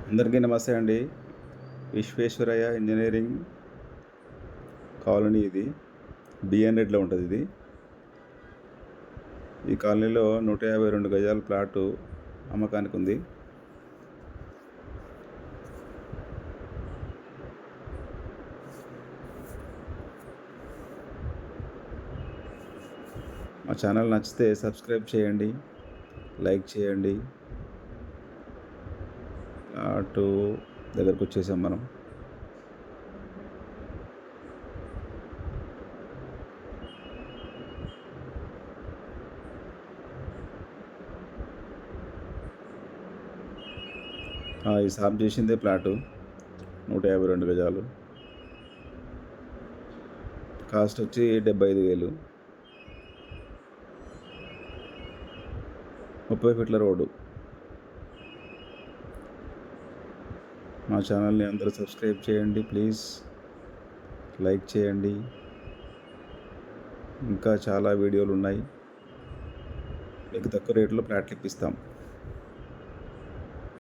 అందరికీ నమస్తే అండి. విశ్వేశ్వరయ్య ఇంజనీరింగ్ కాలనీ ఇది. బిఎన్ రెడ్లో ఉంటుంది ఇది. ఈ కాలనీలో 152 గజాల ప్లాటు అమ్మకానికి ఉంది. మా ఛానల్ నచ్చితే సబ్స్క్రైబ్ చేయండి, లైక్ చేయండి. ప్లాటు దగ్గరకు వచ్చేసాం మనం. ఈ సాబ్ చేసిందే ప్లాటు 152 గజాలు. కాస్ట్ వచ్చి 75,000. 30 ఫీట్ల రోడ్డు. మా ఛానల్ని అందరూ సబ్స్క్రైబ్ చేయండి ప్లీజ్, లైక్ చేయండి. ఇంకా చాలా వీడియోలు ఉన్నాయి. మీకు తక్కువ రేట్లో ప్లాట్లు ఇప్పిస్తాం.